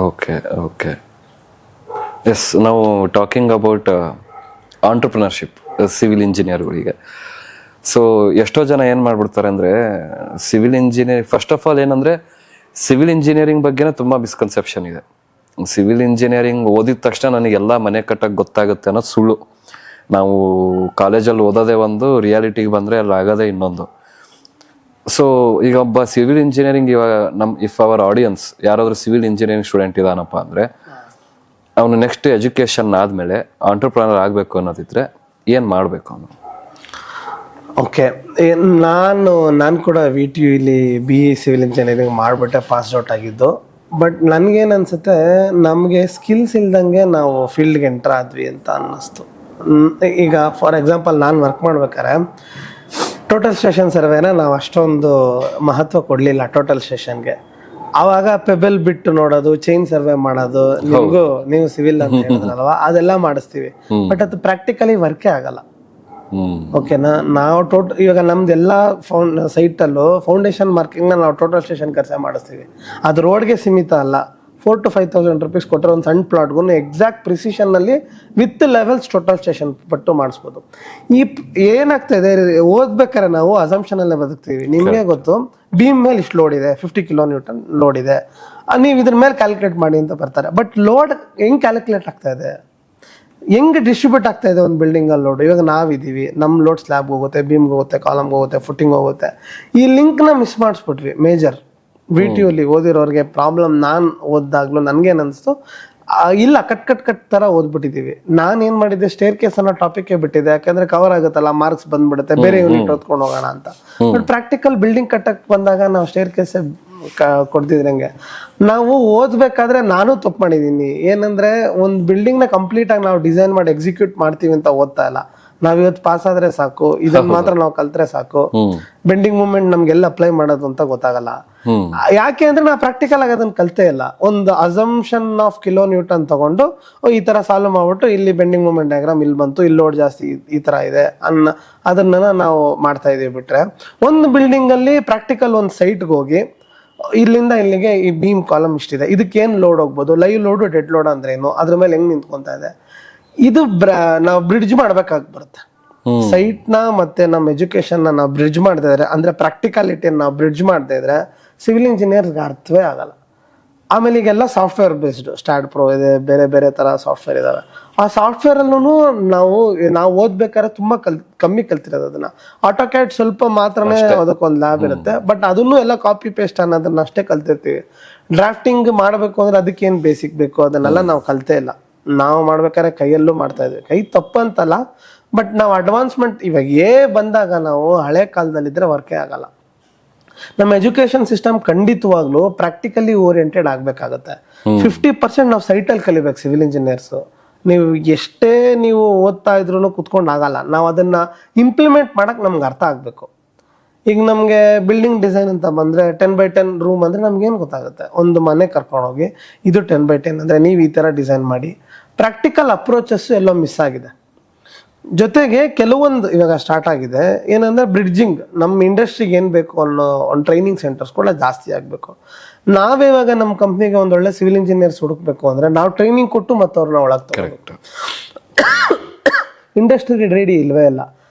Okay okay yes ನಾವು talking about entrepreneurship civil ಇಂಜಿನಿಯರ್ಗಳಿಗೆ. So ಎಷ್ಟೋ ಜನ ಏನು ಮಾಡ್ಬಿಡ್ತಾರೆ ಅಂದರೆ civil engineering first of all ಏನಂದರೆ ಸಿವಿಲ್ ಇಂಜಿನಿಯರಿಂಗ್ ಬಗ್ಗೆನೇ ತುಂಬ ಮಿಸ್ಕನ್ಸೆಪ್ಷನ್ ಇದೆ. ಸಿವಿಲ್ ಇಂಜಿನಿಯರಿಂಗ್ ಓದಿದ ತಕ್ಷಣ ನನಗೆಲ್ಲ ಮನೆ ಕಟ್ಟಕ್ಕೆ ಗೊತ್ತಾಗುತ್ತೆ ಅನ್ನೋದು ಸುಳ್ಳು. ನಾವು ಕಾಲೇಜಲ್ಲಿ ಓದೋದೇ ಒಂದು, ರಿಯಾಲಿಟಿಗೆ ಬಂದರೆ ಅಲ್ಲಿ ಆಗೋದೇ ಇನ್ನೊಂದು. ಸೊ ಈಗ ಒಬ್ಬ ಸಿವಿಲ್ ಇಂಜಿನಿಯರಿಂಗ್ ಇವಾಗ ಇಫ್ ಅವರ್ ಆಡಿಯನ್ಸ್ ಯಾರಾದರೂ ಸಿವಿಲ್ ಇಂಜಿನಿಯರಿಂಗ್ ಸ್ಟೂಡೆಂಟ್ ಇದಾನಪ್ಪ ಅಂದರೆ ಅವನು ನೆಕ್ಸ್ಟ್ ಎಜುಕೇಷನ್ ಆದಮೇಲೆ ಆಂಟ್ರಪ್ರನರ್ ಆಗಬೇಕು ಅನ್ನೋದಿದ್ರೆ ಏನು ಮಾಡಬೇಕು ಅವನು? ಓಕೆ, ನಾನು ಕೂಡ ವಿ ಟಿ ಯುಲಿ BE ಸಿವಿಲ್ ಇಂಜಿನಿಯರಿಂಗ್ ಮಾಡಿಬಿಟ್ಟೆ ಪಾಸ್ ಔಟ್ ಆಗಿದ್ದು. ಬಟ್ ನನಗೇನು ಅನಿಸುತ್ತೆ, ನಮಗೆ ಸ್ಕಿಲ್ಸ್ ಇಲ್ದಂಗೆ ನಾವು ಫೀಲ್ಡ್ಗೆ ಎಂಟರ್ ಆದ್ವಿ ಅಂತ ಅನ್ನಿಸ್ತು. ಈಗ ಫಾರ್ ಎಕ್ಸಾಂಪಲ್ ನಾನು ವರ್ಕ್ ಮಾಡ್ಬೇಕಾದ್ರೆ ಟೋಟಲ್ ಸ್ಟೇಷನ್ ಸರ್ವೇನ ನಾವು ಅಷ್ಟೊಂದು ಮಹತ್ವ ಕೊಡಲಿಲ್ಲ ಟೋಟಲ್ ಸ್ಟೇಷನ್ಗೆ. ಆವಾಗ ಪೆಬಲ್ ಬಿಟ್ಟು ನೋಡೋದು, ಚೈನ್ ಸರ್ವೆ ಮಾಡೋದು, ನೀವು ಸಿವಿಲ್ ಅಂತ ಹೇಳಿದ್ರಲ್ವಾ, ಅದೆಲ್ಲ ಮಾಡಿಸ್ತೀವಿ. ಬಟ್ ಅದು ಪ್ರಾಕ್ಟಿಕಲಿ ವರ್ಕೇ ಆಗಲ್ಲ. ಓಕೆನಾ? ನಾವು ಇವಾಗ ನಮ್ದೆಲ್ಲ ಸೈಟಲ್ಲೂ ಫೌಂಡೇಶನ್ ಮಾರ್ಕಿಂಗ್ನ ನಾವು ಟೋಟಲ್ ಸ್ಟೇಷನ್ ಖರ್ಚು ಮಾಡಿಸ್ತೀವಿ. ಅದು ರೋಡ್ಗೆ ಸೀಮಿತ ಅಲ್ಲ. 4,000 to 5,000 rupees ಕೊಟ್ಟರೆ ಒಂದು ಸಣ್ಣ ಪ್ಲಾಟ್ಗೂ ಎಕ್ಸಾಕ್ಟ್ ಪ್ರಿಸಿಷನ್ನಲ್ಲಿ ವಿತ್ ಲೆವೆಲ್ಸ್ ಟೋಟಲ್ ಸ್ಟೇಷನ್ ಪಟ್ಟು ಮಾಡಿಸ್ಬೋದು. ಏನಾಗ್ತಾ ಇದೆ, ಓದ್ಬೇಕಾದ್ರೆ ನಾವು ಅಸಂಪ್ಷನಲ್ಲೇ ಬದುಕ್ತೀವಿ. ನಿಮಗೆ ಗೊತ್ತು, ಬೀಮ್ ಮೇಲೆ ಇಷ್ಟು ಲೋಡ್ ಇದೆ, 50 kN ಲೋಡ್ ಇದೆ, ನೀವು ಇದ್ರ ಮೇಲೆ ಕ್ಯಾಲ್ಕುಲೇಟ್ ಮಾಡಿ ಅಂತ ಬರ್ತಾರೆ. ಬಟ್ ಲೋಡ್ ಹೆಂಗೆ ಕ್ಯಾಲ್ಕುಲೇಟ್ ಆಗ್ತಾ ಇದೆ, ಹೆಂಗೆ ಡಿಸ್ಟ್ರಿಬ್ಯೂಟ್ ಆಗ್ತಾ ಇದೆ ಒಂದು ಬಿಲ್ಡಿಂಗಲ್ಲಿ ಲೋಡ್? ಇವಾಗ ನಾವಿದ್ದೀವಿ, ನಮ್ಮ ಲೋಡ್ ಸ್ಲ್ಯಾಬ್ಗೆ ಹೋಗುತ್ತೆ, ಬೀಮ್ಗೆ ಹೋಗುತ್ತೆ, ಕಾಲಮ್ಗೆ ಹೋಗುತ್ತೆ, ಫುಟ್ಟಿಂಗ್ ಹೋಗುತ್ತೆ. ಈ ಲಿಂಕ್ನ ಮಿಸ್ ಮಾಡಿಸ್ಬಿಟ್ವಿ ಮೇಜರ್. ವಿ ಟಿ ಯುಲಿ ಓದಿರೋರಿಗೆ ಪ್ರಾಬ್ಲಮ್. ನಾನು ಓದಿದಾಗ್ಲೂ ನನಗೇನು ಅನಿಸ್ತು, ಇಲ್ಲ ಕಟ್ ಥರ ಓದ್ಬಿಟ್ಟಿದ್ದೀವಿ. ನಾನು ಏನು ಮಾಡಿದ್ದೆ, ಸ್ಟೇರ್ ಕೇಸ್ ಅನ್ನೋ ಟಾಪಿಕ್ಗೆ ಬಿಟ್ಟಿದ್ದೆ. ಯಾಕಂದರೆ ಕವರ್ ಆಗುತ್ತಲ್ಲ, ಮಾರ್ಕ್ಸ್ ಬಂದ್ಬಿಡುತ್ತೆ, ಬೇರೆ ಯೂನಿಟ್ ಓದ್ಕೊಂಡು ಹೋಗೋಣ ಅಂತ. ಬಟ್ ಪ್ರಾಕ್ಟಿಕಲ್ ಬಿಲ್ಡಿಂಗ್ ಕಟ್ಟಕ್ಕೆ ಬಂದಾಗ ನಾವು ಸ್ಟೇರ್ ಕೇಸೇ ಕೊಡ್ತಿದ್ರಂಗೆ. ನಾವು ಓದ್ಬೇಕಾದ್ರೆ ನಾನು ತಪ್ಪು ಮಾಡಿದ್ದೀನಿ. ಏನಂದ್ರೆ ಒಂದು ಬಿಲ್ಡಿಂಗ್ನ ಕಂಪ್ಲೀಟ್ ಆಗಿ ನಾವು ಡಿಸೈನ್ ಮಾಡಿ ಎಕ್ಸಿಕ್ಯೂಟ್ ಮಾಡ್ತೀವಿ ಅಂತ ಓದ್ತಾ ಇಲ್ಲ. ನಾವ್ ಇವತ್ತು ಪಾಸ್ ಆದ್ರೆ ಸಾಕು, ಇದನ್ನ ಮಾತ್ರ ನಾವು ಕಲ್ತ್ರೆ ಸಾಕು, ಬೆಂಡಿಂಗ್ ಮೂವ್ಮೆಂಟ್ ನಮ್ಗೆಲ್ಲ ಅಪ್ಲೈ ಮಾಡೋದು ಅಂತ ಗೊತ್ತಾಗಲ್ಲ. ಯಾಕೆ ಅಂದ್ರೆ ನಾವು ಪ್ರಾಕ್ಟಿಕಲ್ ಆಗಿ ಅದನ್ನ ಕಲ್ತೇ ಇಲ್ಲ. ಒಂದು ಅಸಂಪ್ಷನ್ ಆಫ್ kN ತಗೊಂಡು ಈ ತರ ಸಾಲ್ವ್ ಮಾಡ್ಬಿಟ್ಟು ಇಲ್ಲಿ ಬೆಂಡಿಂಗ್ ಮೂವ್ಮೆಂಟ್ ಡಯಾಗ್ರಾಮ್ ಇಲ್ಲಿ ಬಂತು, ಇಲ್ಲಿ ಲೋಡ್ ಜಾಸ್ತಿ ಈ ತರ ಇದೆ ಅದನ್ನ ನಾವು ಮಾಡ್ತಾ ಇದೀವಿ. ಬಿಟ್ರೆ ಒಂದು ಬಿಲ್ಡಿಂಗ್ ಅಲ್ಲಿ ಪ್ರಾಕ್ಟಿಕಲ್ ಒಂದು ಸೈಟ್ಗೆ ಹೋಗಿ ಇಲ್ಲಿಂದ ಇಲ್ಲಿಗೆ ಈ ಬೀಮ್ ಕಾಲಮ್ ಇಷ್ಟಿದೆ, ಇದಕ್ಕೇನು ಲೋಡ್ ಹೋಗ್ಬೋದು, ಲೈವ್ ಲೋಡು ಡೆಡ್ ಲೋಡ್ ಅಂದ್ರೆ ಏನು, ಅದ್ರ ಮೇಲೆ ಹೆಂಗ್ ನಿಂತ್ಕೊಂತ ಇದೆ, ಇದು ನಾವು ಬ್ರಿಡ್ಜ್ ಮಾಡ್ಬೇಕಾಗಿ ಬರುತ್ತೆ. ಸೈಟ್ನ ಮತ್ತೆ ನಮ್ಮ ಎಜುಕೇಶನ್ ನಾವು ಬ್ರಿಡ್ಜ್ ಮಾಡದೇ ಇದ್ರೆ, ಅಂದ್ರೆ ಪ್ರಾಕ್ಟಿಕಾಲಿಟಿಯನ್ನು ನಾವು ಬ್ರಿಡ್ಜ್ ಮಾಡದೇ ಇದ್ರೆ ಸಿವಿಲ್ ಇಂಜಿನಿಯರ್ಸ್ಗೆ ಅರ್ಥವೇ ಆಗಲ್ಲ. ಆಮೇಲೆ ಈಗೆಲ್ಲ ಸಾಫ್ಟ್ವೇರ್ ಬೇಸ್ಡ್, ಸ್ಟಾಡ್ ಪ್ರೋ ಇದೆ, ಬೇರೆ ಬೇರೆ ತರ ಸಾಫ್ಟ್ವೇರ್ ಇದಾವೆ. ಆ ಸಾಫ್ಟ್ವೇರ್ ಅಲ್ಲೂ ನಾವು ಓದ್ಬೇಕಾದ್ರೆ ತುಂಬಾ ಕಮ್ಮಿ ಕಲ್ತಿರೋದು. ಅದನ್ನ ಆಟೋಕ್ಯಾಡ್ ಸ್ವಲ್ಪ ಮಾತ್ರನೇ ಅದಕ್ಕೊಂದು ಲ್ಯಾಬ್ ಇರುತ್ತೆ. ಬಟ್ ಅದನ್ನು ಎಲ್ಲ ಕಾಪಿ ಪೇಸ್ಟ್ ಅನ್ನೋದನ್ನ ಅಷ್ಟೇ ಕಲ್ತಿರ್ತೀವಿ. ಡ್ರಾಫ್ಟಿಂಗ್ ಮಾಡಬೇಕು ಅಂದ್ರೆ ಅದಕ್ಕೇನು ಬೇಸಿಕ್ ಬೇಕು ಅದನ್ನೆಲ್ಲ ನಾವು ಕಲ್ತೇ ಇಲ್ಲ. ನಾವು ಮಾಡ್ಬೇಕಾದ್ರೆ ಕೈಯಲ್ಲೂ ಮಾಡ್ತಾ ಇದ್ವಿ. ಕೈ ತಪ್ಪಂತಲ್ಲ, ಬಟ್ ನಾವು ಅಡ್ವಾನ್ಸ್ಮೆಂಟ್ ಇವಾಗ ಬಂದಾಗ ನಾವು ಹಳೆ ಕಾಲದಲ್ಲಿದ್ರೆ ವರ್ಕೇ ಆಗಲ್ಲ. ನಮ್ಮ ಎಜುಕೇಶನ್ ಸಿಸ್ಟಮ್ ಖಂಡಿತವಾಗ್ಲೂ ಪ್ರಾಕ್ಟಿಕಲಿ ಓರಿಯೆಂಟೆಡ್ ಆಗ್ಬೇಕಾಗತ್ತೆ. 50% ನಾವು ಸೈಟಲ್ಲಿ ಕಲಿಬೇಕು ಸಿವಿಲ್ ಇಂಜಿನಿಯರ್ಸ್. ನೀವು ಎಷ್ಟೇ ನೀವು ಓದ್ತಾ ಇದ್ರು ಕುತ್ಕೊಂಡು ಆಗಲ್ಲ. ನಾವು ಅದನ್ನ ಇಂಪ್ಲಿಮೆಂಟ್ ಮಾಡಕ್ ನಮ್ಗೆ ಅರ್ಥ ಆಗ್ಬೇಕು. ಈಗ ನಮ್ಗೆ ಬಿಲ್ಡಿಂಗ್ ಡಿಸೈನ್ ಅಂತ ಬಂದ್ರೆ 10x10 ರೂಮ್ ಅಂದ್ರೆ ನಮ್ಗೆ ಏನ್ ಗೊತ್ತಾಗುತ್ತೆ? ಒಂದು ಮನೆ ಕರ್ಕೊಂಡೋಗಿ ಇದು 10x10 ಅಂದ್ರೆ ನೀವು ಈ ತರ ಡಿಸೈನ್ ಮಾಡಿ. ಪ್ರಾಕ್ಟಿಕಲ್ ಅಪ್ರೋಚಸ್ ಎಲ್ಲೋ ಮಿಸ್ ಆಗಿದೆ. ಜೊತೆಗೆ ಕೆಲವೊಂದು ಇವಾಗ ಸ್ಟಾರ್ಟ್ ಆಗಿದೆ ಏನಂದ್ರೆ ಬ್ರಿಡ್ಜಿಂಗ್. ನಮ್ಮ ಇಂಡಸ್ಟ್ರಿಗೆ ಏನ್ ಬೇಕು ಅನ್ನೋ ಒಂದು ಟ್ರೈನಿಂಗ್ ಸೆಂಟರ್ಸ್ ಕೂಡ ಜಾಸ್ತಿ ಆಗ್ಬೇಕು. ನಾವಿವಾಗ ನಮ್ಮ ಕಂಪ್ನಿಗೆ ಒಂದ್ ಒಳ್ಳೆ ಸಿವಿಲ್ ಇಂಜಿನಿಯರ್ಸ್ ಹುಡುಕ್ಬೇಕು ಅಂದ್ರೆ ನಾವು ಟ್ರೈನಿಂಗ್ ಕೊಟ್ಟು ಮತ್ತೆ ಅವ್ರನ್ನ ಒಳಗೆ ತಗೋಬೇಕು. ಇಂಡಸ್ಟ್ರಿಗೆ ರೆಡಿ ಇಲ್ವೇ ಇಲ್ಲ.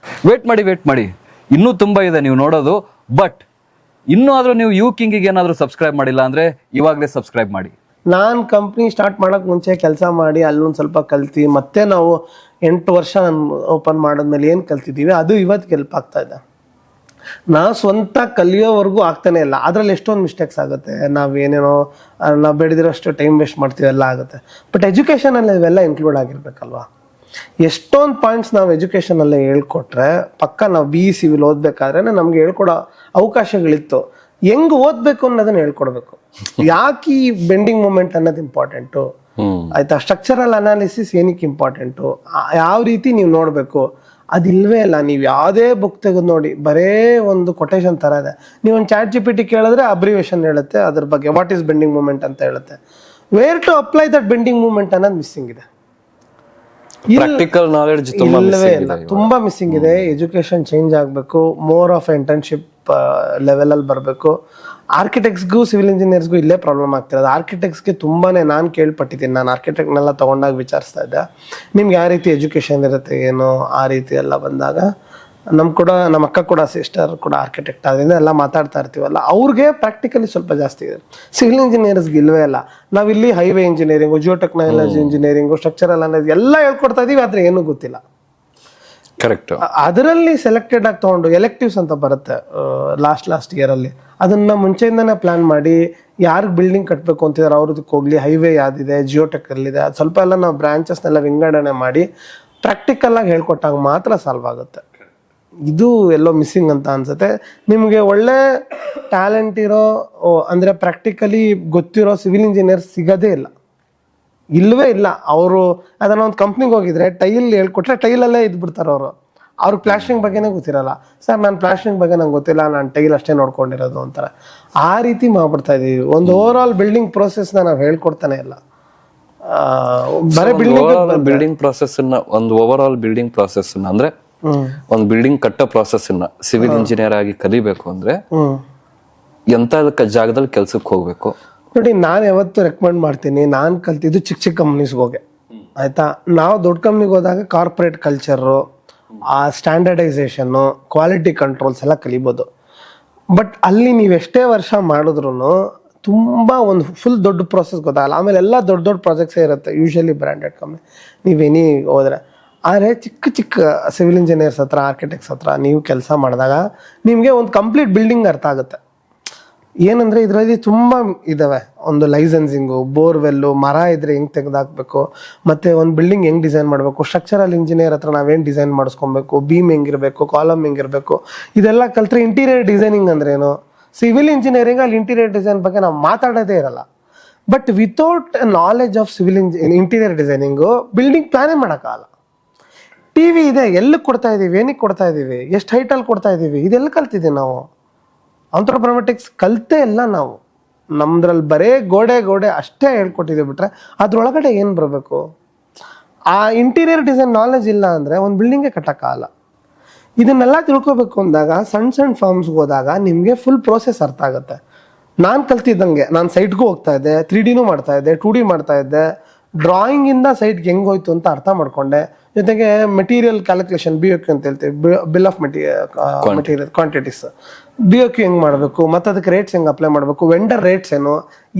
ವೇಟ್ ಮಾಡಿ ಇನ್ನೂ ತುಂಬಾ ಇದೆ ನೀವು ನೋಡೋದು. ಬಟ್ ಇನ್ನೂ ಆದ್ರೂ ನೀವು ಯು ಕಿಂಗಿಗೆ ಏನಾದ್ರು ಸಬ್ಸ್ಕ್ರೈಬ್ ಮಾಡಿಲ್ಲ ಅಂದ್ರೆ ಇವಾಗಲೇ ಸಬ್ಸ್ಕ್ರೈಬ್ ಮಾಡಿ. ನಾನು ಕಂಪ್ನಿ ಸ್ಟಾರ್ಟ್ ಮಾಡಕ್ ಮುಂಚೆ ಕೆಲಸ ಮಾಡಿ ಅಲ್ಲೊಂದು ಸ್ವಲ್ಪ ಕಲ್ತಿ ಮತ್ತೆ ನಾವು 8 ವರ್ಷ ಓಪನ್ ಮಾಡಿದ್ಮೇಲೆ ಏನು ಕಲ್ತಿದ್ದೀವಿ ಅದು ಇವತ್ತು ಹೆಲ್ಪ್ ಆಗ್ತಾ ಇದೆ. ನಾವು ಸ್ವಂತ ಕಲಿಯೋವರೆಗೂ ಆಗ್ತಾನೆ ಇಲ್ಲ. ಅದ್ರಲ್ಲಿ ಎಷ್ಟೊಂದು ಮಿಸ್ಟೇಕ್ಸ್ ಆಗುತ್ತೆ. ನಾವೇನೇನೋ ನಾವು ಬೆಳೆದಿರೋಷ್ಟು ಟೈಮ್ ವೇಸ್ಟ್ ಮಾಡ್ತೀವಿ, ಎಲ್ಲ ಆಗುತ್ತೆ. ಬಟ್ ಎಜುಕೇಷನಲ್ಲಿ ಇವೆಲ್ಲ ಇನ್ಕ್ಲೂಡ್ ಆಗಿರ್ಬೇಕಲ್ವಾ? ಎಷ್ಟೊಂದು ಪಾಯಿಂಟ್ಸ್ ನಾವು ಎಜುಕೇಷನಲ್ಲೇ ಹೇಳ್ಕೊಟ್ರೆ ಪಕ್ಕ ನಾವು BE ಸಿವಿಲ್ ಓದ್ಬೇಕಾದ್ರೆ ನಮ್ಗೆ ಹೇಳ್ಕೊಡೋ ಅವಕಾಶಗಳಿತ್ತು. ಹೆಂಗ್ ಓದ್ಬೇಕು ಅನ್ನೋದನ್ನ ಹೇಳ್ಕೊಡ್ಬೇಕು. ಯಾಕೆ ಈ ಬೆಂಡಿಂಗ್ ಮೂಮೆಂಟ್ ಅನ್ನೋದು ಇಂಪಾರ್ಟೆಂಟು ಆಯ್ತಾ? ಸ್ಟ್ರಕ್ಚರಲ್ ಅನಾಲಿಸಿಸ್ ಏನಕ್ಕೆ ಇಂಪಾರ್ಟೆಂಟು, ಯಾವ ರೀತಿ ನೀವು ನೋಡ್ಬೇಕು, ಅದಿಲ್ವೇ ಇಲ್ಲ. ನೀವು ಯಾವುದೇ ಬುಕ್ ತೆಗೆದು ನೋಡಿ ಬರೇ ಒಂದು ಕೊಟೇಶನ್ ತರ ಇದೆ. ನೀವು ಒಂದು ChatGPT ಕೇಳಿದ್ರೆ ಅಬ್ರಿವೇಷನ್ ಹೇಳುತ್ತೆ ಅದ್ರ ಬಗ್ಗೆ, ವಾಟ್ ಈಸ್ ಬೆಂಡಿಂಗ್ ಮೂಮೆಂಟ್ ಅಂತ ಹೇಳುತ್ತೆ. Where to apply that bending moment ಅನ್ನೋದು ಮಿಸ್ಸಿಂಗ್ ಇದೆ. ಪ್ರಾಕ್ಟಿಕಲ್ ನಾಲೆಡ್ಜ್ ತುಂಬಾ ಮಿಸ್ಸಿಂಗ್ ಇದೆ. ಎಜುಕೇಶನ್ ಚೇಂಜ್ ಆಗ್ಬೇಕು. ಮೋರ್ ಆಫ್ ಇಂಟರ್ನ್ಶಿಪ್ ಲೆವೆಲ್ ಅಲ್ಲಿ ಬರಬೇಕು. ಆರ್ಕಿಟೆಕ್ಟ್ಸ್ಗೂ ಸಿವಿಲ್ ಇಂಜಿನಿಯರ್ಸ್ಗೂ ಇಲ್ಲೇ ಪ್ರಾಬ್ಲಮ್ ಆಗ್ತಿರೋದು. ಆರ್ಕಿಟೆಕ್ಟ್ಸ್ಗೆ ತುಂಬಾನೇ ನಾನು ಕೇಳ್ಪಟ್ಟಿದ್ದೀನಿ, ನಾನು ಆರ್ಕಿಟೆಕ್ಟ್ನೆಲ್ಲ ತೊಗೊಂಡಾಗ ವಿಚಾರಿಸ್ತಾ ಇದ್ದೆ, ನಿಮ್ಗೆ ಯಾವ ರೀತಿ ಎಜುಕೇಷನ್ ಇರುತ್ತೆ ಏನೋ ಆ ರೀತಿ ಎಲ್ಲ ಬಂದಾಗ ನಮ್ಮ ಅಕ್ಕ ಕೂಡ ಸಿಸ್ಟರ್ ಕೂಡ ಆರ್ಕಿಟೆಕ್ಟ್ ಆದ್ರಿಂದ ಎಲ್ಲ ಮಾತಾಡ್ತಾ ಇರ್ತೀವಲ್ಲ, ಅವ್ರಿಗೆ ಪ್ರಾಕ್ಟಿಕಲಿ ಸ್ವಲ್ಪ ಜಾಸ್ತಿ ಇದೆ. ಸಿವಿಲ್ ಇಂಜಿನಿಯರ್ಸ್ಗೆ ಇಲ್ವೇ ಇಲ್ಲ. ನಾವಿಲ್ಲಿ highway engineering, Jio technology engineering, structural analysis ಎಲ್ಲ ಹೇಳ್ಕೊಡ್ತಾ ಇದೀವಿ, ಆದ್ರೆ ಏನೂ ಗೊತ್ತಿಲ್ಲ. ಕರೆಕ್ಟ್. ಅದರಲ್ಲಿ ಸೆಲೆಕ್ಟೆಡ್ ಆಗಿ ತಗೊಂಡು ಎಲೆಕ್ಟಿವ್ಸ್ ಅಂತ ಬರುತ್ತೆ ಲಾಸ್ಟ್ ಇಯರ್ ಅಲ್ಲಿ, ಅದನ್ನ ಮುಂಚೆಯಿಂದಾನೇ ಪ್ಲಾನ್ ಮಾಡಿ ಯಾರಿಗೆ ಬಿಲ್ಡಿಂಗ್ ಕಟ್ಟಬೇಕು ಅಂತಿದ್ದಾರೆ ಅವ್ರದಕ್ಕೆ ಹೋಗ್ಲಿ, ಹೈವೇ ಯಾವ್ದಿದೆ, ಜಿಯೋಟೆಕ್ ಅಲ್ಲಿದೆ, ಅದು ಸ್ವಲ್ಪ ಎಲ್ಲ ನಾವು ಬ್ರಾಂಚಸ್ನೆಲ್ಲ ವಿಂಗಡಣೆ ಮಾಡಿ ಪ್ರಾಕ್ಟಿಕಲ್ ಆಗಿ ಹೇಳ್ಕೊಟ್ಟಾಗ ಮಾತ್ರ ಸಾಲ್ವ್ ಆಗುತ್ತೆ. ಇದು ಎಲ್ಲೋ ಮಿಸ್ಸಿಂಗ್ ಅಂತ ಅನ್ಸುತ್ತೆ. ನಿಮಗೆ ಒಳ್ಳೆ ಟ್ಯಾಲೆಂಟ್ ಇರೋ ಅಂದ್ರೆ ಪ್ರಾಕ್ಟಿಕಲಿ ಗೊತ್ತಿರೋ ಸಿವಿಲ್ ಇಂಜಿನಿಯರ್ ಸಿಗೋದೇ ಇಲ್ಲ, ಇಲ್ಲವೇ ಇಲ್ಲ. ಅವರು ಅದನ್ನ ಒಂದು ಕಂಪ್ನಿಗೆ ಹೋಗಿದ್ರೆ ಟೈಲ್ ಹೇಳ್ಕೊಟ್ರೆ ಟೈಲಲ್ಲೇ ಇದ್ಬಿಡ್ತಾರೆ ಅವರು. ಅವ್ರಿಗೆ ಪ್ಲಾಸ್ಟ್ರಿಂಗ್ ಬಗ್ಗೆನೇ ಗೊತ್ತಿರಲ್ಲ. ಸರ್ ನಾನು ಪ್ಲಾಸ್ಟ್ರಿಂಗ್ ಬಗ್ಗೆ ನಂಗೆ ಗೊತ್ತಿಲ್ಲ, ನಾನು ಟೈಲ್ ಅಷ್ಟೇ ನೋಡ್ಕೊಂಡಿರೋದು ಅಂತಾರೆ. ಆ ರೀತಿ ಮಾಡ್ಬಿಡ್ತಾ ಇದೀವಿ. ಒಂದು ಓವರ್ ಆಲ್ ಬಿಲ್ಡಿಂಗ್ ಪ್ರೋಸೆಸ್ನ ನಾವು ಹೇಳ್ಕೊಡ್ತಾನೆ ಇಲ್ಲ. ಬರೀ ಬಿಲ್ಡಿಂಗ್ ಪ್ರಾಸೆಸ್ ಒಂದು ಓವರ್ ಆಲ್ ಬಿಲ್ಡಿಂಗ್ ಪ್ರಾಸೆಸ್ ಅಂದ್ರೆ ಒಂದು ಬಿಲ್ಡಿಂಗ್ ಕಟ್ಟೋ ಪ್ರಾಸೆಸ್ ಸಿವಿಲ್ ಇಂಜಿನಿಯರ್ ಆಗಿ ಕಲಿಬೇಕು ಅಂದ್ರೆ ಎಂತ ಜಾಗದಲ್ಲಿ ಕೆಲ್ಸಕ್ಕೆ ಹೋಗ್ಬೇಕು ನೋಡಿ. ನಾನು ಯಾವತ್ತು ರೆಕಮೆಂಡ್ ಮಾಡ್ತೀನಿ, ನಾನು ಕಲ್ತಿದ್ದು ಚಿಕ್ಕ ಕಂಪ್ನೀಸ್ಗೆ ಹೋಗಿ, ಆಯ್ತಾ. ನಾವು ದೊಡ್ಡ ಕಂಪ್ನಿಗೆ ಹೋದಾಗ ಕಾರ್ಪೊರೇಟ್ ಕಲ್ಚರು, ಆ ಸ್ಟ್ಯಾಂಡರ್ಡೈಸೇಷನ್ನು, ಕ್ವಾಲಿಟಿ ಕಂಟ್ರೋಲ್ಸ್ ಎಲ್ಲ ಕಲಿಬೋದು. ಬಟ್ ಅಲ್ಲಿ ನೀವು ಎಷ್ಟೇ ವರ್ಷ ಮಾಡಿದ್ರು ತುಂಬಾ ಒಂದು ಫುಲ್ ದೊಡ್ಡ ಪ್ರೋಸೆಸ್ ಗೊತ್ತಾಗಲ್ಲ. ಆಮೇಲೆ ಎಲ್ಲ ದೊಡ್ಡ ಪ್ರಾಜೆಕ್ಟ್ಸೇ ಇರುತ್ತೆ ಯೂಶಲಿ ಬ್ರ್ಯಾಂಡೆಡ್ ಕಂಪ್ನಿ. ನೀವೇನಿ ಹೋದ್ರೆ, ಆದರೆ ಚಿಕ್ಕ ಸಿವಿಲ್ ಇಂಜಿನಿಯರ್ಸ್ ಹತ್ರ, ಆರ್ಕಿಟೆಕ್ಟ್ಸ್ ಹತ್ರ ನೀವು ಕೆಲಸ ಮಾಡಿದಾಗ ನಿಮಗೆ ಒಂದು ಕಂಪ್ಲೀಟ್ ಬಿಲ್ಡಿಂಗ್ ಅರ್ಥ ಆಗುತ್ತೆ. ಏನಂದ್ರೆ ಇದರಲ್ಲಿ ತುಂಬಾ ಇದಾವೆ. ಒಂದು ಲೈಸೆನ್ಸಿಂಗು, ಬೋರ್ವೆಲ್ಲು, ಮರ ಇದ್ರೆ ಹೆಂಗ್ ತೆಗೆದಾಕ್ಬೇಕು, ಮತ್ತೆ ಒಂದು ಬಿಲ್ಡಿಂಗ್ ಹೆಂಗ್ ಡಿಸೈನ್ ಮಾಡಬೇಕು, ಸ್ಟ್ರಕ್ಚರಲ್ ಇಂಜಿನಿಯರ್ ಹತ್ರ ನಾವೇನ್ ಡಿಸೈನ್ ಮಾಡಿಸ್ಕೊಬೇಕು, ಬೀಮ್ ಹೆಂಗಿರ್ಬೇಕು, ಕಾಲಮ್ ಹೆಂಗಿರ್ಬೇಕು, ಇದೆಲ್ಲ ಕಲ್ತ್ರೆ ಇಂಟೀರಿಯರ್ ಡಿಸೈನಿಂಗ್ ಅಂದ್ರೇನು. ಸಿವಿಲ್ ಇಂಜಿನಿಯರಿಂಗ್ ಅಲ್ಲಿ ಇಂಟೀರಿಯರ್ ಡಿಸೈನ್ ಬಗ್ಗೆ ನಾವು ಮಾತಾಡೋದೇ ಇರಲ್ಲ. But without knowledge of civil interior designing building ಪ್ಲಾನೇ ಮಾಡೋಕ್ಕಾಗಲ್ಲ. ಟಿವಿ ಇದೆ, ಎಲ್ಲಿ ಕೊಡ್ತಾ ಇದೀವಿ, ಏನಕ್ಕೆ ಕೊಡ್ತಾ ಇದೀವಿ, ಎಷ್ಟು ಹೈಟಲ್ಲಿ ಕೊಡ್ತಾ ಇದೀವಿ, ಇದೆಲ್ಲ ಕಲ್ತಿದ್ದೀವಿ ನಾವು. ಆಂಥ್ರೋಪೊಮೆಟಿಕ್ಸ್ ಕಲ್ತೇ ಇಲ್ಲ ನಾವು. ನಮ್ದ್ರಲ್ಲಿ ಬರೇ ಗೋಡೆ ಅಷ್ಟೇ ಹೇಳ್ಕೊಟ್ಟಿದ್ದೀವಿ ಬಿಟ್ರೆ ಅದ್ರೊಳಗಡೆ ಏನು ಬರಬೇಕು. ಆ ಇಂಟೀರಿಯರ್ ಡಿಸೈನ್ ನಾಲೆಜ್ ಇಲ್ಲ ಅಂದರೆ ಒಂದು ಬಿಲ್ಡಿಂಗೇ ಕಟ್ಟಕ್ಕಾಗಲ್ಲ. ಇದನ್ನೆಲ್ಲ ತಿಳ್ಕೊಬೇಕು ಅಂದಾಗ ಸಣ್ಣ ಫಾರ್ಮ್ಸ್ಗೆ ಹೋದಾಗ ನಿಮಗೆ ಫುಲ್ ಪ್ರೋಸೆಸ್ ಅರ್ಥ ಆಗುತ್ತೆ. ನಾನು ಕಲ್ತಿದ್ದಂಗೆ ನಾನು ಸೈಟ್ಗೂ ಹೋಗ್ತಾ ಇದ್ದೆ, 3Dನೂ ಮಾಡ್ತಾ ಇದ್ದೆ, 2D ಮಾಡ್ತಾ ಇದ್ದೆ. ಡ್ರಾಯಿಂಗ್ ಇಂದ ಸೈಟ್ಗೆ ಹೆಂಗ್ ಹೋಯ್ತು ಅಂತ ಅರ್ಥ ಮಾಡ್ಕೊಂಡೆ. ಜೊತೆಗೆ ಮೆಟೀರಿಯಲ್ ಕ್ಯಾಲ್ಕುಲೇಷನ್, BOQ ಅಂತ ಹೇಳ್ತೀವಿ, bill of material quantities, BOQ ಹೆಂಗ್ ಮಾಡಬೇಕು, ಮತ್ತೆ ಅದಕ್ಕೆ ರೇಟ್ಸ್ ಹೆಂಗ್ ಅಪ್ಲೈ ಮಾಡಬೇಕು, ವೆಂಡರ್ ರೇಟ್ಸ್ ಏನು.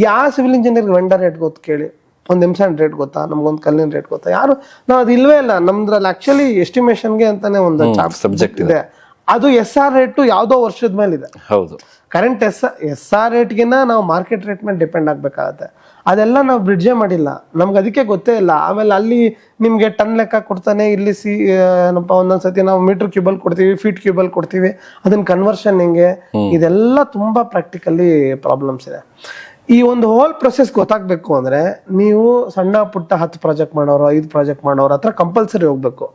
ಯಾವ ಸಿವಿಲ್ ಇಂಜಿನಿಯರ್ಗೆ ವೆಂಡರ್ ರೇಟ್ ಗೊತ್ತು ಕೇಳಿ? ಒಂದು ಎಮ್ಸಾಂಡ್ ರೇಟ್ ಗೊತ್ತಾ? ನಮ್ಗೊಂದು ಕಲ್ಲಿನ ರೇಟ್ ಗೊತ್ತಾ? ಯಾರು ನಾವು ಅದು ಇಲ್ವೇ ಇಲ್ಲ ನಮ್ದ್ರಲ್ಲಿ. ಆಕ್ಚುಲಿ ಎಸ್ಟಿಮೇಷನ್ಗೆ ಅಂತಾನೆ ಒಂದು ಸಬ್ಜೆಕ್ಟ್ ಇದೆ. ಅದು SR ರೇಟು ಯಾವುದೋ ವರ್ಷದ ಮೇಲೆ ಇದೆ. ಹೌದು, ಕರೆಂಟ್ SR ರೇಟ್ಗಿನ್ನ ನಾವು ಮಾರ್ಕೆಟ್ ರೇಟ್ ಮೇಲೆ ಡಿಪೆಂಡ್ ಆಗ್ಬೇಕಾಗತ್ತೆ. ಅದೆಲ್ಲ ನಾವು ಬ್ರಿಡ್ಜೇ ಮಾಡಿಲ್ಲ, ನಮ್ಗೆ ಅದಕ್ಕೆ ಗೊತ್ತೇ ಇಲ್ಲ. ಆಮೇಲೆ ಅಲ್ಲಿ ನಿಮ್ಗೆ ಟನ್ ಲೆಕ್ಕ ಕೊಡ್ತಾನೆ, ಇಲ್ಲಿ ಏನಪ್ಪ ಒಂದೊಂದ್ಸತಿ ನಾವು ಮೀಟರ್ ಕ್ಯೂಬಲ್ ಕೊಡ್ತೀವಿ, ಫೀಟ್ ಕ್ಯೂಬಲ್ ಕೊಡ್ತೀವಿ, ಅದನ್ನ ಕನ್ವರ್ಷನ್ ಹೆಂಗೆ, ಇದೆಲ್ಲ ತುಂಬಾ ಪ್ರಾಕ್ಟಿಕಲಿ ಪ್ರಾಬ್ಲಮ್ಸ್ ಇದೆ. ಈ ಒಂದು ಹೋಲ್ ಪ್ರೊಸೆಸ್ ಗೊತ್ತಾಗ್ಬೇಕು ಅಂದ್ರೆ ನೀವು ಸಣ್ಣ ಪುಟ್ಟ 10 ಪ್ರಾಜೆಕ್ಟ್ ಮಾಡೋರು, 5 ಪ್ರಾಜೆಕ್ಟ್ ಮಾಡೋರು ಹತ್ರ ಕಂಪಲ್ಸರಿ ಹೋಗ್ಬೇಕು.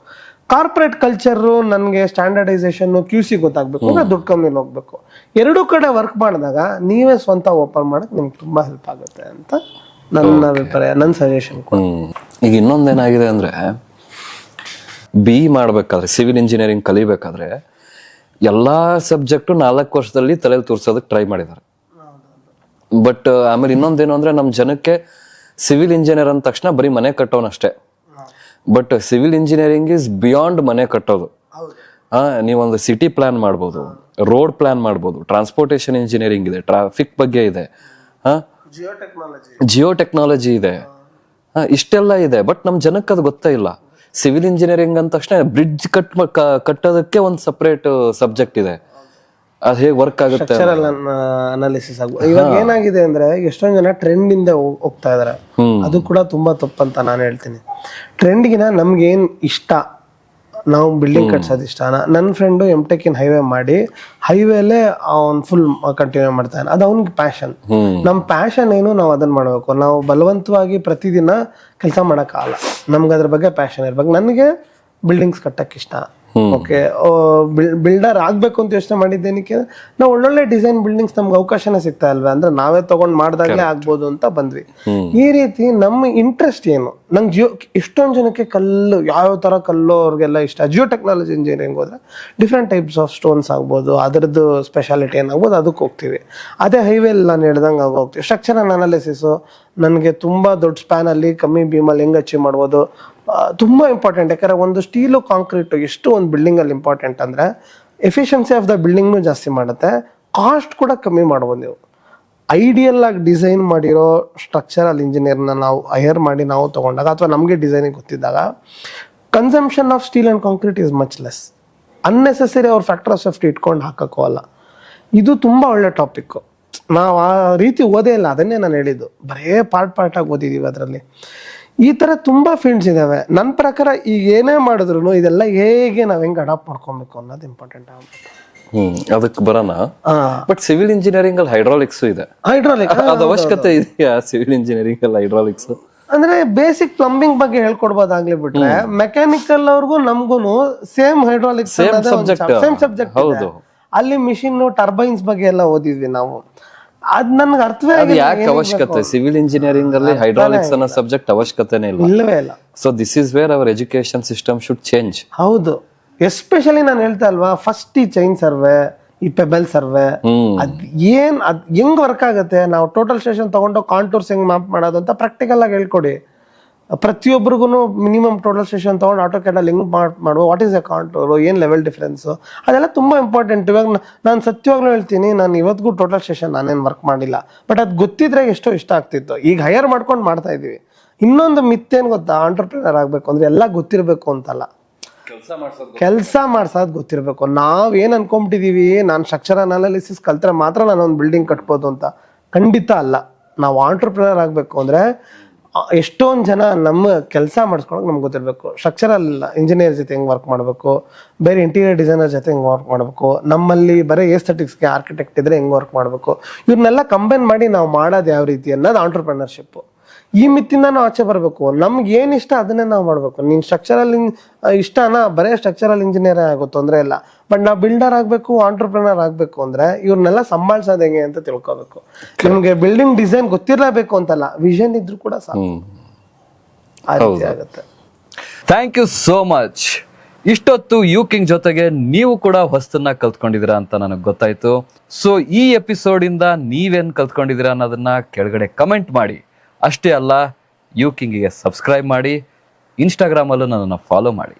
ಕಾರ್ಪೊರೇಟ್ ಕಲ್ಚರು, ನನಗೆ ಸ್ಟ್ಯಾಂಡರ್ಡೈಸೇಷನ್, QC ಗೊತ್ತಾಗ್ಬೇಕು ಅಂದ್ರೆ ದೊಡ್ಡ ಕಂಪ್ನಿಲಿ ಹೋಗ್ಬೇಕು. ಎರಡೂ ಕಡೆ ವರ್ಕ್ ಮಾಡಿದಾಗ ನೀವೇ ಸ್ವಂತ ಓಪನ್ ಮಾಡಕ್ ನಿಮ್ಗೆ ತುಂಬಾ ಹೆಲ್ಪ್ ಆಗುತ್ತೆ ಅಂತ ನನ್ನ ಅಭಿಪ್ರಾಯ, ನನ್ನ ಸಜೆಷನ್. ಈಗ ಇನ್ನೊಂದೇನಾಗಿದೆ ಅಂದ್ರೆ BE ಮಾಡ್ಬೇಕಾದ್ರೆ, ಸಿವಿಲ್ ಇಂಜಿನಿಯರಿಂಗ್ ಕಲಿಬೇಕಾದ್ರೆ ಎಲ್ಲಾ ಸಬ್ಜೆಕ್ಟು 4 ವರ್ಷದಲ್ಲಿ ತಲೆಯಲ್ಲಿ ತೋರ್ಸೋದಕ್ಕೆ ಟ್ರೈ ಮಾಡಿದ್ದಾರೆ. ಬಟ್ ಆಮೇಲೆ ಇನ್ನೊಂದೇನು ಅಂದ್ರೆ ನಮ್ ಜನಕ್ಕೆ ಸಿವಿಲ್ ಇಂಜಿನಿಯರ್ ಅಂದ ತಕ್ಷಣ ಬರೀ ಮನೆ ಕಟ್ಟೋನಷ್ಟೇ. But civil engineering is beyond ಮನೆ ಕಟ್ಟೋದು. ನೀವೊಂದು ಸಿಟಿ ಪ್ಲಾನ್ ಮಾಡ್ಬೋದು, ರೋಡ್ ಪ್ಲಾನ್ ಮಾಡ್ಬೋದು, ಟ್ರಾನ್ಸ್ಪೋರ್ಟೇಷನ್ ಇಂಜಿನಿಯರಿಂಗ್ ಇದೆ, ಟ್ರಾಫಿಕ್ ಬಗ್ಗೆ ಇದೆ, ಜಿಯೋ ಟೆಕ್ನಾಲಜಿ ಇದೆ, ಇಷ್ಟೆಲ್ಲ ಇದೆ. ಬಟ್ ನಮ್ ಜನಕ್ಕೆ ಅದು ಗೊತ್ತೇ ಇಲ್ಲ. ಸಿವಿಲ್ ಇಂಜಿನಿಯರಿಂಗ್ ಅಂದ ತಕ್ಷಣ ಬ್ರಿಡ್ಜ್ ಕಟ್ಟೋದಕ್ಕೆ ಒಂದು ಸಪರೇಟ್ ಸಬ್ಜೆಕ್ಟ್ ಇದೆ, ಅದು ಹೇಗೆ ವರ್ಕ್ ಆಗುತ್ತೆ, ಅನಾಲಿಸಿಸ್ ಆಗ್ಬೋದು. ಇವಾಗ ಏನಾಗಿದೆ ಅಂದ್ರೆ ಎಷ್ಟೊಂದ್ ಜನ ಟ್ರೆಂಡ್ ಇಂದ ಹೋಗ್ತಾ ಇದಾರೆ, ಅದು ಕೂಡ ತುಂಬಾ ತಪ್ಪಂತ ನಾನು ಹೇಳ್ತೀನಿ. ಟ್ರೆಂಡ್ಗಿನ ನಮ್ಗೆ ಏನ್ ಇಷ್ಟ, ನಾವು ಬಿಲ್ಡಿಂಗ್ ಕಟ್ಸೋದು ಇಷ್ಟ. ನನ್ನ ಫ್ರೆಂಡು M.Tech ಇನ್ ಹೈವೇ ಮಾಡಿ ಹೈವೇಲೆ ಅವ್ನು ಫುಲ್ ಕಂಟಿನ್ಯೂ ಮಾಡ್ತಾನೆ, ಅದು ಅವ್ನಿಗೆ ಪ್ಯಾಷನ್. ನಮ್ ಪ್ಯಾಷನ್ ಏನು, ನಾವು ಅದನ್ನ ಮಾಡ್ಬೇಕು. ನಾವು ಬಲವಂತವಾಗಿ ಪ್ರತಿದಿನ ಕೆಲಸ ಮಾಡಕ್ಕಾಗಲ್ಲ, ನಮ್ಗೆ ಅದ್ರ ಬಗ್ಗೆ ಪ್ಯಾಷನ್ ಇರ್ಬೇಕು. ನನಗೆ ಬಿಲ್ಡಿಂಗ್ಸ್ ಕಟ್ಟಕ್ ಇಷ್ಟ, ಓಕೆ ಬಿಲ್ಡರ್ ಆಗ್ಬೇಕು ಅಂತ ಯೋಚನೆ ಮಾಡಿದ್ದೇನಕ್ಕೆ ನಾವು ಒಳ್ಳೊಳ್ಳೆ ಡಿಸೈನ್ ಬಿಲ್ಡಿಂಗ್ಸ್ ನಮ್ಗೆ ಅವಕಾಶನೇ ಸಿಗ್ತಾ ಇಲ್ವಾ ಅಂದ್ರೆ ನಾವೇ ತಗೊಂಡ್ ಮಾಡ್ದಾಗ್ಲೇ ಆಗ್ಬೋದು ಅಂತ ಬಂದ್ವಿ. ಈ ರೀತಿ ನಮ್ಮ ಇಂಟ್ರೆಸ್ಟ್ ಏನು, ನಂಗೆ ಇಷ್ಟೊಂದು ಜನಕ್ಕೆ ಕಲ್ಲು ಯಾವ ತರ ಕಲ್ಲು ಅವ್ರಿಗೆಲ್ಲ ಇಷ್ಟ. ಜಿಯೋ ಟೆಕ್ನಾಲಜಿ ಇಂಜಿನಿಯರಿಂಗ್ ಹೋದ್ರೆ ಡಿಫ್ರೆಂಟ್ ಟೈಪ್ಸ್ ಆಫ್ ಸ್ಟೋನ್ಸ್ ಆಗ್ಬೋದು, ಅದರದ್ದು ಸ್ಪೆಷಾಲಿಟಿ ಏನಾಗ್ಬೋದು ಅದಕ್ಕೆ ಹೋಗ್ತೀವಿ. ಅದೇ ಹೈವೇ ನಾನು ಹೇಳ್ದಂಗೆ ಹೋಗ್ತೀವಿ. ಸ್ಟ್ರಕ್ಚರಲ್ ಅನಾಲಿಸಿಸು ನನಗೆ ತುಂಬಾ ದೊಡ್ಡ ಸ್ಪ್ಯಾನ್ ಅಲ್ಲಿ ಕಮ್ಮಿ ಬೀಮಲ್ಲಿ ಹೆಂಗ್ ಅಚೀವ್ ಮಾಡ್ಬೋದು ತುಂಬಾ ಇಂಪಾರ್ಟೆಂಟ್. ಯಾಕಂದ್ರೆ ಒಂದು ಸ್ಟೀಲು ಕಾಂಕ್ರೀಟ್ ಎಷ್ಟು ಒಂದು ಬಿಲ್ಡಿಂಗ್ ಅಲ್ಲಿ ಇಂಪಾರ್ಟೆಂಟ್ ಅಂದ್ರೆ ಎಫಿಷಿಯನ್ಸಿ ಆಫ್ ದ ಬಿಲ್ಡಿಂಗ್ನು ಜಾಸ್ತಿ ಮಾಡುತ್ತೆ, ಕಾಸ್ಟ್ ಕೂಡ ಕಮ್ಮಿ ಮಾಡ್ಬೋದು. ನೀವು ಐಡಿಯಲ್ ಆಗಿ ಡಿಸೈನ್ ಮಾಡಿರೋ ಸ್ಟ್ರಕ್ಚರಲ್ ಇಂಜಿನಿಯರ್ನ ನಾವು ಹೈಯರ್ ಮಾಡಿ ನಾವು ತಗೊಂಡಾಗ ಅಥವಾ ನಮಗೆ ಡಿಸೈನಿಂಗ್ ಗೊತ್ತಿದ್ದಾಗ consumption of steel and concrete is much less. Unnecessary ಅವ್ರ ಫ್ಯಾಕ್ಟರ್ ಆಫ್ ಸೇಫ್ಟಿ ಇಟ್ಕೊಂಡು ಹಾಕಕ್ಕೂ ಅಲ್ಲ. ಇದು ತುಂಬಾ ಒಳ್ಳೆ ಟಾಪಿಕ್. ನಾವು ಆ ರೀತಿ ಓದೇ ಇಲ್ಲ, ಅದನ್ನೇ ನಾನು ಹೇಳಿದ್ದು, ಬರೇ ಪಾರ್ಟ್ ಆಗಿ ಓದಿದೀವಿ ಅದರಲ್ಲಿ. ಈ ತರ ತುಂಬಾ ಫೀಲ್ಡ್ಸ್ ಇದಾವೆ. ನನ್ನ ಪ್ರಕಾರ ಈಗ ಏನೇ ಮಾಡಿದ್ರು ಇದೆಲ್ಲ ಹೇಗೆ ನಾವ್ ಹೆಂಗ್ ಅಡಾಪ್ಟ್ ಮಾಡ್ಕೊಬೇಕು ಅನ್ನೋದು ಇಂಪಾರ್ಟೆಂಟ್ ಆಗುತ್ತೆ. ಅದಕ್ಕೆ ಬರೋಣ. ಬಟ್ ಸಿವಿಲ್ ಇಂಜಿನಿಯರಿಂಗ್ ಅಲ್ಲಿ ಹೈಡ್ರಾಲಿಕ್ಸ್ ಇದೆ. ಹೈಡ್ರಾಲಿಕ್ ಅದು ಅವಶ್ಯಕತೆ ಇದೆಯಾ ಸಿವಿಲ್ ಇಂಜಿನಿಯರಿಂಗ್ ಅಲ್ಲಿ ಹೈಡ್ರಾಲಿಕ್ಸ್? ಅಂದ್ರೆ ಬೇಸಿಕ್ ಪ್ಲಂಬಿಂಗ್ ಬಗ್ಗೆ ಹೇಳ್ಕೊಡ್ಬೋದಾಗ್ಲಿ ಬಿಟ್ರೆ ಮೆಕ್ಯಾನಿಕಲ್ ಅವ್ರಿಗೂ ನಮ್ಗೂನು ಸೇಮ್ ಹೈಡ್ರಾಲಿಕ್ಸ್ ಸೇಮ್ ಸಬ್ಜೆಕ್ಟ್. ಹೌದು, ಅಲ್ಲಿ ಮಿಷಿನ್ ಟರ್ಬೈನ್ಸ್ ಬಗ್ಗೆ ಎಲ್ಲ ಓದಿದ್ವಿ ನಾವು. ಅದ್ ನನ್ಗೆ ಅರ್ಥವೇ ಯಾಕೆ ಅವಶ್ಯಕತೆ ಸಿವಿಲ್ ಇಂಜಿನಿಯರಿಂಗ್ ಅಲ್ಲಿ ಹೈಡ್ರಾಲಿಕ್ಸ್ ಅನ್ನೋ ಸಬ್ಜೆಕ್ಟ್ ಅವಶ್ಯಕತೆನೇ ಇಲ್ಲವೇ ಇಲ್ಲ. So this is where our education system should change. ಹೌದು, ಎಸ್ಪೆಷಲಿ ನಾನು ಹೇಳ್ತಾ ಅಲ್ವಾ, ಫಸ್ಟ್ ಈ ಚೈನ್ ಸರ್ವೆ, ಈ ಪೆಬಲ್ ಸರ್ವೆ, ಅದ್ ಹೆಂಗ್ ವರ್ಕ್ ಆಗುತ್ತೆ, ನಾವು ಟೋಟಲ್ ಸ್ಟೇಷನ್ ತಗೊಂಡು ಕಾಂಟೂರ್ಸ್ ಹೆಂಗ್ ಮ್ಯಾಪ್ ಮಾಡೋದು ಅಂತ ಪ್ರಾಕ್ಟಿಕಲ್ ಆಗಿ ಹೇಳ್ಕೊಡಿ. ಪ್ರತಿಯೊಬ್ಬರಿಗೂ ಮಿನಿಮಮ್ ಟೋಟಲ್ ಸ್ಟೇಷನ್ ತಗೊಂಡು ಆಟೋ ಕ್ಯಾಡಲ್ಲಿ ಹೆಂಗ್ ಮಾಡುವ, ವಾಟ್ ಈಸ್ ಎ ಕಾಂಟೂರ್, ಏನ್ ಲೆವೆಲ್ ಡಿಫ್ರೆನ್ಸ್, ಅದೆಲ್ಲ ತುಂಬಾ ಇಂಪಾರ್ಟೆಂಟ್. ಇವಾಗ ನಾನು ಸತ್ಯವಾಗ್ಲೂ ಹೇಳ್ತೀನಿ, ನಾನು ಇವತ್ತಿಗೂ ಟೋಟಲ್ ಸ್ಟೇಷನ್ ನಾನೇನು ವರ್ಕ್ ಮಾಡಿಲ್ಲ, ಬಟ್ ಅದು ಗೊತ್ತಿದ್ರೆ ಎಷ್ಟೋ ಇಷ್ಟ ಆಗ್ತಿತ್ತು. ಈಗ ಹೈಯರ್ ಮಾಡ್ಕೊಂಡು ಮಾಡ್ತಾ ಇದೀವಿ. ಇನ್ನೊಂದು ಮಿತ್ತೇನ್ ಗೊತ್ತಾ, ಆಂಟರ್ಪ್ರಿನರ್ ಆಗ್ಬೇಕು ಅಂದ್ರೆ ಎಲ್ಲ ಗೊತ್ತಿರ್ಬೇಕು ಅಂತಲ್ಲ, ಕೆಲಸ ಮಾಡ್ಸೋದು ಗೊತ್ತಿರ್ಬೇಕು. ನಾವ್ ಏನ್ ಅನ್ಕೊಂಬಿಟ್ಟಿದೀವಿ, ನಾನು ಸ್ಟ್ರಕ್ಚರ್ ಅನಾಲಿಸಿಸ್ ಕಲ್ತ್ರೆ ಮಾತ್ರ ನಾನು ಒಂದು ಬಿಲ್ಡಿಂಗ್ ಕಟ್ಬೋದು ಅಂತ, ಖಂಡಿತ ಅಲ್ಲ. ನಾವು ಆಂಟರ್ಪ್ರಿನರ್ ಆಗ್ಬೇಕು ಅಂದ್ರೆ ಎಷ್ಟೊಂದು ಜನ ನಮ್ಮ ಕೆಲಸ ಮಾಡಿಸ್ಕೊಳಕ್ ನಮ್ಗೆ ಗೊತ್ತಿರ್ಬೇಕು. ಸ್ಟ್ರಕ್ಚರಲ್ ಇಂಜಿನಿಯರ್ ಜೊತೆ ಹೆಂಗ್ ವರ್ಕ್ ಮಾಡಬೇಕು, ಬೇರೆ ಇಂಟೀರಿಯರ್ ಡಿಸೈನರ್ ಜೊತೆ ಹೆಂಗ್ ವರ್ಕ್ ಮಾಡಬೇಕು, ನಮ್ಮಲ್ಲಿ ಬರೀ ಏಸ್ಥೆಟಿಕ್ಸ್ಗೆ ಆರ್ಕಿಟೆಕ್ಟ್ ಇದ್ರೆ ಹೆಂಗ್ ವರ್ಕ್ ಮಾಡಬೇಕು, ಇವ್ರನ್ನೆಲ್ಲ ಕಂಬೈನ್ ಮಾಡಿ ನಾವು ಮಾಡೋದು ಯಾವ ರೀತಿ ಅನ್ನೋದು ಆಂಟರ್ಪ್ರಿನರ್ಶಿಪ್. ಈ ಮಿತ್ತಿಂದ ನಾವು ಆಚೆ ಬರಬೇಕು. ನಮ್ಗೆ ಏನ್ ಇಷ್ಟ ಅದನ್ನೇ ನಾವು ಮಾಡ್ಬೇಕು. ನೀನ್ ಸ್ಟ್ರಕ್ಚರಲ್ ಇಷ್ಟನಾ, ಬರೇ ಸ್ಟ್ರಕ್ಚರಲ್ ಇಂಜಿನಿಯರ್ ಆಗೋ ತೊಂದರೆ ಇಲ್ಲ, ಬಟ್ ನಾವು ಬಿಲ್ಡರ್ ಆಗ್ಬೇಕು, ಆಂಟರ್ಪ್ರಿನರ್ ಆಗ್ಬೇಕು ಅಂದ್ರೆ ಇವ್ರನ್ನೆಲ್ಲ ಸಂಭಾಳಿಸೋದು ಹೆಂಗೆ ಅಂತ ತಿಳ್ಕೊಬೇಕು. ನಿಮ್ಗೆ ಬಿಲ್ಡಿಂಗ್ ಡಿಸೈನ್ ಗೊತ್ತಿರಲೇಬೇಕು ಅಂತಲ್ಲ, ವಿಷನ್ ಇದ್ರು ಕೂಡ ಸಾಕು, ಆ ರೀತಿ ಆಗುತ್ತೆ. Thank you so much. ಇಷ್ಟೊತ್ತು ಯೂಕಿಂಗ್ ಜೊತೆಗೆ ನೀವು ಕೂಡ ಹೊಸ್ತನ್ನ ಕಲ್ತ್ಕೊಂಡಿದ್ದೀರಾ ಅಂತ ನನಗೆ ಗೊತ್ತಾಯ್ತು. ಸೊ ಈ ಎಪಿಸೋಡ್ ಇಂದ ನೀವೇನ್ ಕಲ್ತ್ಕೊಂಡಿದ್ದೀರಾ ಅನ್ನೋದನ್ನ ಕೆಳಗಡೆ ಕಮೆಂಟ್ ಮಾಡಿ. ಅಷ್ಟೇ ಅಲ್ಲ, ಯೂಕಿಂಗಿಗೆ ಸಬ್ಸ್ಕ್ರೈಬ್ ಮಾಡಿ, ಇನ್ಸ್ಟಾಗ್ರಾಮಲ್ಲೂ ನನ್ನನ್ನು ಫಾಲೋ ಮಾಡಿ.